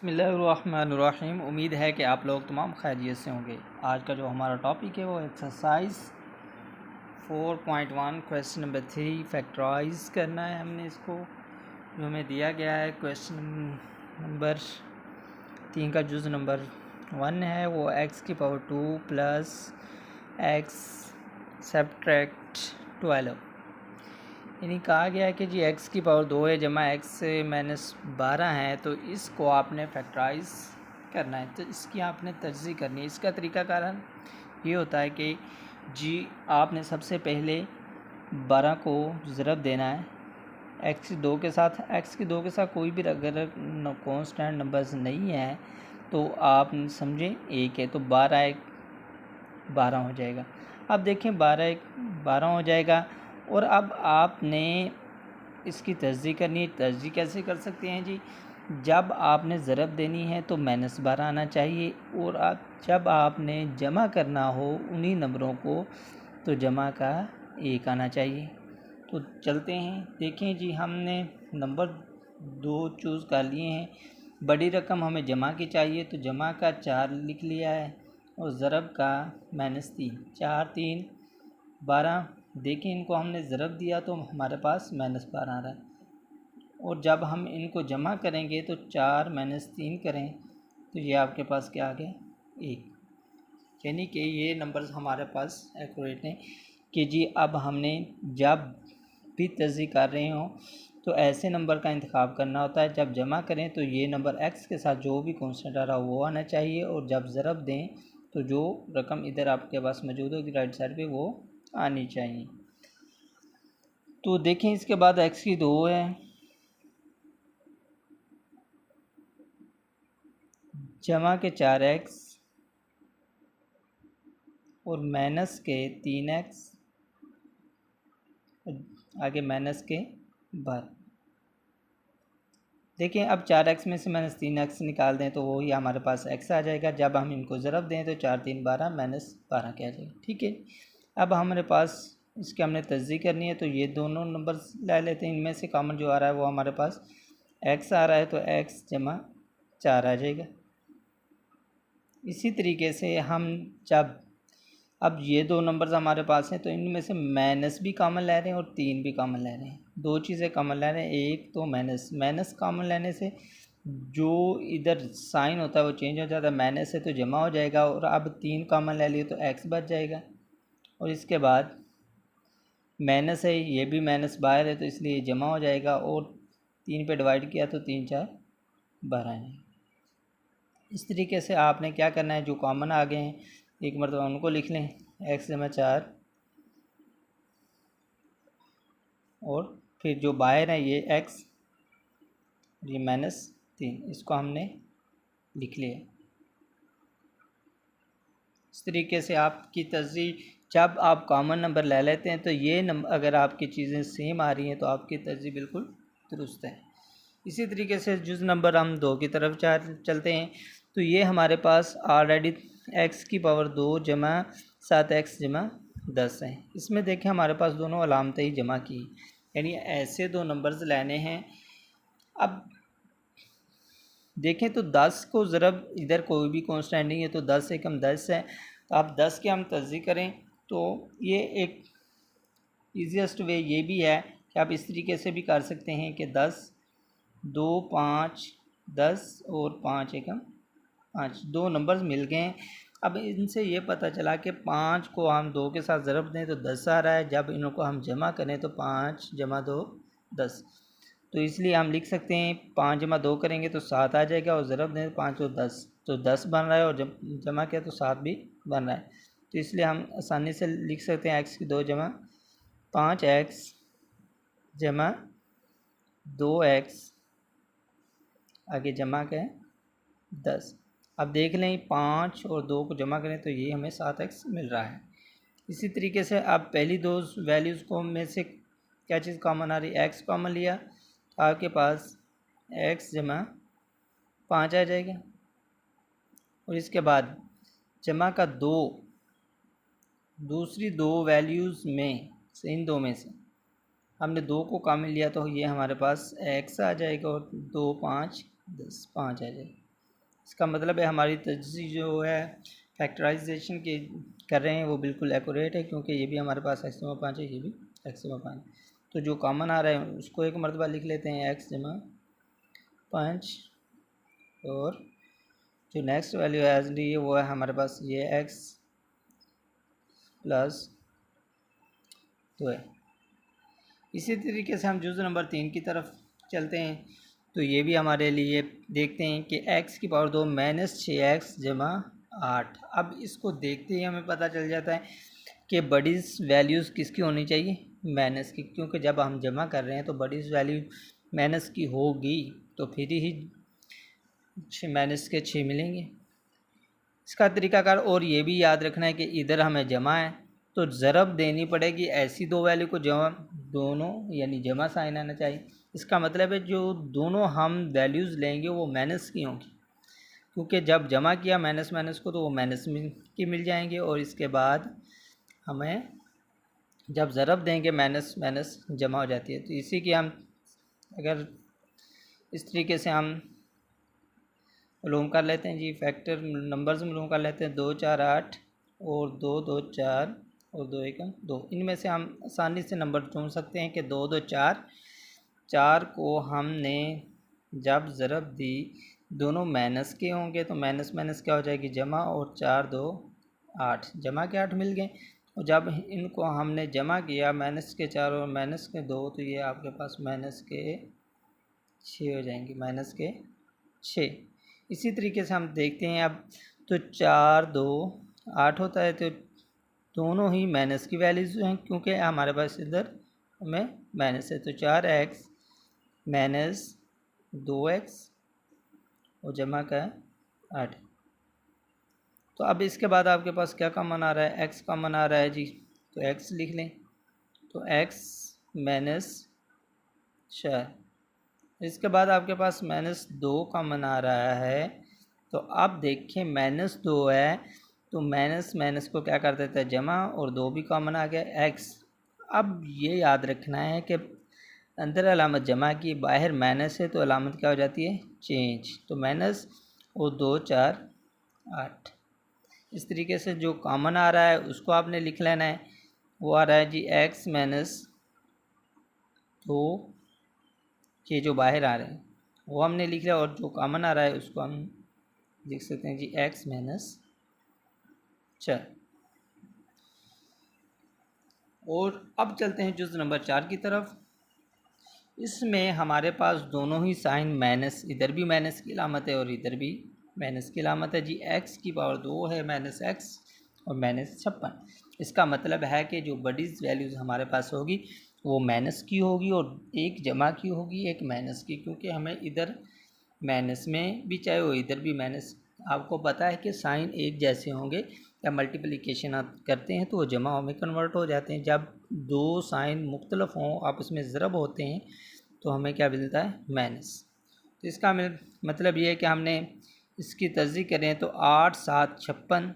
बिस्मिल्लाहिर्रहमानिर्रहीम। उम्मीद है कि आप लोग तमाम खैरियत से होंगे। आज का जो हमारा टॉपिक है वो एक्सरसाइज 4.1 क्वेश्चन नंबर 3 फैक्टराइज करना है हमने इसको। जो हमें दिया गया है क्वेश्चन नंबर 3 का जुज़ नंबर 1 है वो x⁻² प्लस x सब्ट्रैक्ट 12, यानी कहा गया है कि जी x⁻² है जमा x-12 है, तो इसको आपने फैक्टराइज करना है, तो इसकी आपने तजज़ी करनी है। इसका तरीका कारण ये होता है कि जी आपने सबसे पहले 12 को ज़रब देना है x2 के साथ। x2 के साथ कोई भी अगर कॉन्स्टेंट नंबर्स नहीं है तो आप समझें एक है, तो 12 हो जाएगा। अब देखें 12 हो जाएगा, और अब आपने इसकी तजज़ी करनी है। तजज़ी कैसे कर सकते हैं जी, जब आपने ज़रब देनी है तो -12 आना चाहिए, और जब आपने जमा करना हो उन्हीं नंबरों को तो जमा का 1 आना चाहिए। तो चलते हैं, देखें जी हमने नंबर 2 चूज़ कर लिए हैं। बड़ी रकम हमें जमा की चाहिए, तो जमा का 4 लिख लिया है और ज़रब का -3, 4 3 12। देखें इनको हमने ज़रब दिया तो हमारे पास -12 आ रहा है, और जब हम इनको जमा करेंगे तो 4 - 3 करें तो ये आपके पास क्या आ गया 1, यानी कि ये नंबर्स हमारे पास एक्यूरेट हैं कि जी अब हमने जब भी तजज़ी कर रहे हों तो ऐसे नंबर का इंतखाब करना होता है। जब जमा करें तो ये नंबर x के साथ जो भी कॉन्स्टेंट आ रहा हो वो आना चाहिए, और जब ज़रब दें तो जो रकम इधर आपके पास मौजूद होगी राइट साइड पे वो आनी चाहिए। तो देखें इसके बाद x⁻² है, जमा के 4x और माइनस के 3x, आगे माइनस के 12। देखें अब 4x में से -3x निकाल दें तो वही हमारे पास x आ जाएगा। जब हम इनको ज़रब दें तो 4 3 12 -12 क्या आ जाएगा। ठीक है, अब हमारे पास इसकी हमने तजज़ी करनी है, तो ये दोनों नंबर्स ले लेते हैं। इनमें से कॉमन जो आ रहा है वो हमारे पास x आ रहा है, तो x जमा 4 आ जाएगा। इसी तरीके से हम जब अब ये दो नंबर्स हमारे पास हैं तो इनमें से माइनस भी कॉमन ले रहे हैं और 3 भी कॉमन ले रहे हैं। दो चीज़ें कॉमन ले रहे हैं, एक तो माइनस कॉमन लेने से जो इधर साइन होता है वो चेंज हो जाता है, माइनस से तो जमा हो जाएगा, और अब 3 कॉमन ले लिए तो x बच जाएगा। और इसके बाद माइनस है, ये भी माइनस बाहर है तो इसलिए जमा हो जाएगा, और 3 पे डिवाइड किया तो 3 4 12 है। इस तरीके से आपने क्या करना है, जो कॉमन आ गए हैं एक मरतबा उनको लिख लें, x जमा 4, और फिर जो बाहर है ये x, ये -3, इसको हमने लिख लिया। इस तरीके से आपकी तजज़ी जब आप कॉमन नंबर ले लेते हैं तो ये नंबर अगर आपकी चीज़ें सेम आ रही हैं तो आपकी तजज़ी बिल्कुल दुरुस्त है। इसी तरीके से जुज़ नंबर हम 2 की तरफ चलते हैं, तो ये हमारे पास ऑलरेडी x⁻² जमा 7x जमा 10 है। इसमें देखें हमारे पास दोनों अलामतें ही जमा की, यानी ऐसे दो नंबर्स लेने हैं। अब देखें तो 10 को ज़रब इधर कोई भी कॉन्स्टेंट नहीं है तो 10 से कम 10 है, तो आप 10 की हम तजज़ी करें तो ये एक ईजीएस्ट वे ये भी है कि आप इस तरीके से भी कर सकते हैं कि 10 2 5 10 और 5 एकम 5, दो नंबर्स मिल गए हैं। अब इनसे ये पता चला कि 5 को हम 2 के साथ ज़रब दें तो 10 आ रहा है, जब इनको हम जमा करें तो 5 जमा 2 10, तो इसलिए हम लिख सकते हैं 5 जमा 2 करेंगे तो 7 आ जाएगा, और ज़रब दें 5 और 10 तो 10 बन रहा है, और जब जमा किया तो 7 भी बन रहा है। तो इसलिए हम आसानी से लिख सकते हैं x⁻² जमा 5x जमा 2x आगे जमा के 10। अब देख लें 5 और 2 को जमा करें तो ये हमें 7x मिल रहा है। इसी तरीके से अब पहली दो वैल्यूज़ को में से क्या चीज़ कॉमन आ रही है, x कॉमन लिया तो आपके पास x जमा 5 आ जाएगा, और इसके बाद जमा का 2, दूसरी दो वैल्यूज़ में से इन दो में से हमने 2 को कॉमन लिया तो ये हमारे पास x आ जाएगा, और 2 5 10 5 आ जाएगा। इसका मतलब है हमारी तजज़ी जो है फैक्टराइजेशन के कर रहे हैं वो बिल्कुल एक्यूरेट है, क्योंकि ये भी हमारे पास x/5 है, ये भी x/5। तो जो कॉमन आ रहा है उसको एक मरतबा लिख लेते हैं x/5, और जो नेक्स्ट वैल्यू एज डी है वो है हमारे पास ये x प्लस 2 है। इसी तरीके से हम जुज़ नंबर 3 की तरफ चलते हैं। तो ये भी हमारे लिए देखते हैं कि x⁻2 - 6x/8। अब इसको देखते ही हमें पता चल जाता है कि बडीज़ वैल्यूज़ किसकी होनी चाहिए, माइनस की, क्योंकि जब हम जमा कर रहे हैं तो बडीज़ वैल्यू माइनस की होगी, तो फिर ही -6 मिलेंगे। इसका तरीकाकार और ये भी याद रखना है कि इधर हमें जमा है तो ज़रब देनी पड़ेगी ऐसी दो वैल्यू को जमा, दोनों यानी जमा साइन आना चाहिए। इसका मतलब है जो दोनों हम वैल्यूज़ लेंगे वो माइनस की होंगी, क्योंकि जब जमा किया माइनस माइनस को तो वो माइनस की मिल जाएंगे, और इसके बाद हमें जब ज़रब देंगे माइनस माइनस जमा हो जाती है। तो इसी की हम अगर इस तरीके से हम मालूम कर लेते हैं जी, फैक्टर नंबर्स मालूम कर लेते हैं, 2 4 8 और 2 2 4 और 2 1 2। इनमें से हम आसानी से नंबर चुन सकते हैं कि 2 2 4। 4 को हमने जब ज़रब दी दोनों माइनस के होंगे तो माइनस माइनस क्या हो जाएगी जमा, और 4 2 8, जमा के 8 मिल गए। और जब इनको हमने जमा किया माइनस के 4 और माइनस के 2 तो ये आपके पास माइनस के 6 हो जाएंगे, माइनस के 6। इसी तरीके से हम देखते हैं अब, तो 4 2 8 होता है, तो दोनों ही माइनस की वैल्यूज़ हैं क्योंकि हमारे पास इधर हमें माइनस है। तो 4x - 2x और जमा का 8। तो अब इसके बाद आपके पास क्या कॉमन आ रहा है, x कॉमन आ रहा है जी, तो x लिख लें। तो x - 4। इसके बाद आपके पास -2 कॉमन आ रहा है। तो अब देखिए -2 है तो माइनस माइनस को क्या कर देता है जमा, और 2 भी कॉमन आ गया x। अब ये याद रखना है कि अंदर अलामत जमा की, बाहर माइनस है तो अलामत क्या हो जाती है चेंज। तो माइनस और 2 4 8। इस तरीके से जो कॉमन आ रहा है उसको आपने लिख लेना है। वो आ रहा है जी x - 2, ये जो बाहर आ रहे हैं वो हमने लिख लिया, और जो कॉमन आ रहा है उसको हम लिख सकते हैं जी x - 4। और अब चलते हैं जुज़ नंबर 4 की तरफ। इसमें हमारे पास दोनों ही साइन माइनस, इधर भी माइनस की अलामत है और इधर भी माइनस की अलामत है जी। x⁻2 है -x और -56। इसका मतलब है कि जो बडीज़ वैल्यूज़ हमारे पास होगी वो माइनस की होगी, और एक जमा की होगी एक माइनस की, क्योंकि हमें इधर माइनस में भी चाहे वो इधर भी माइनस। आपको पता है कि साइन एक जैसे होंगे, या मल्टीप्लिकेशन आप करते हैं तो वो जमा में कन्वर्ट हो जाते हैं। जब दो साइन मुख्तलिफ हों आपस में ज़रब होते हैं तो हमें क्या मिलता है माइनस। तो इसका मतलब ये है कि हमने इसकी तस्दीक करें तो 8 7 56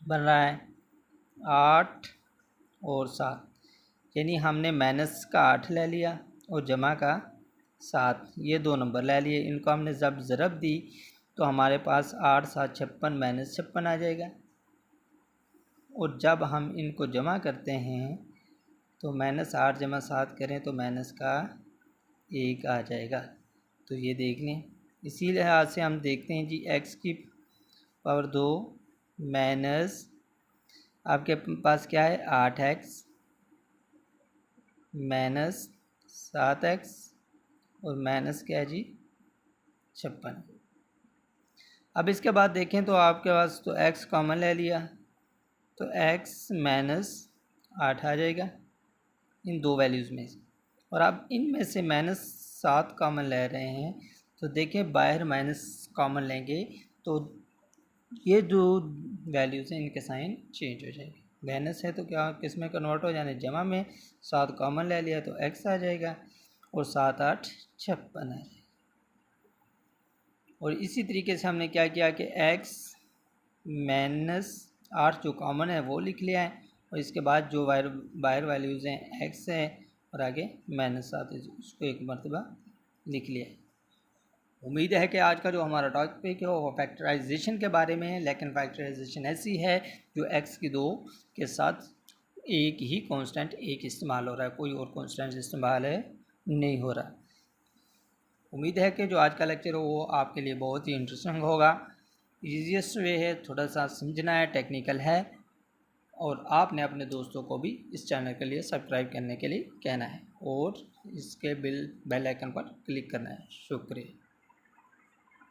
बन रहा है, 8 और 7, यानी हमने माइनस का 8 ले लिया और जमा का 7, ये दो नंबर ले लिए। इनको हमने जब ज़रब दी तो हमारे पास 8 7 56 -56 आ जाएगा, और जब हम इनको जमा करते हैं तो -8 जमा 7 करें तो माइनस का 1 आ जाएगा। तो ये देख लें। इसी लिहाज से हम देखते हैं जी x⁻2 माइनस आपके पास क्या है 8x माइनस 7x और माइनस क्या है जी 56। अब इसके बाद देखें तो आपके पास तो x कॉमन ले लिया तो x -8 आ जाएगा इन दो वैल्यूज़ में से, और आप इनमें से -7 कॉमन ले रहे हैं तो देखें बाहर माइनस कॉमन लेंगे तो ये जो वैल्यूज़ हैं इनके साइन चेंज हो जाएंगे। माइनस है तो क्या किस में कन्वर्ट हो जाने जमा में, 7 कॉमन ले लिया तो x आ जाएगा और 7 8 56 आ जाएगा। और इसी तरीके से हमने क्या किया कि x -8 जो कॉमन है वो लिख लिया है, और इसके बाद जो बाहर वैल्यूज़ हैं x है और आगे -7 है उसको एक मरतबा लिख लिया है। उम्मीद है कि आज का जो हमारा टॉपिक है वो फैक्टराइजेशन के बारे में है, लेकिन फैक्टराइजेशन ऐसी है जो एक्स की 2 के साथ एक ही कांस्टेंट एक इस्तेमाल हो रहा है, कोई और कांस्टेंट इस्तेमाल है नहीं हो रहा। उम्मीद है कि जो आज का लेक्चर हो वो आपके लिए बहुत ही इंटरेस्टिंग होगा। ईजीएस्ट वे है, थोड़ा सा समझना है, टेक्निकल है, और आपने अपने दोस्तों को भी इस चैनल के लिए सब्सक्राइब करने के लिए कहना है और इसके बेल आइकन पर क्लिक करना है। शुक्रिया।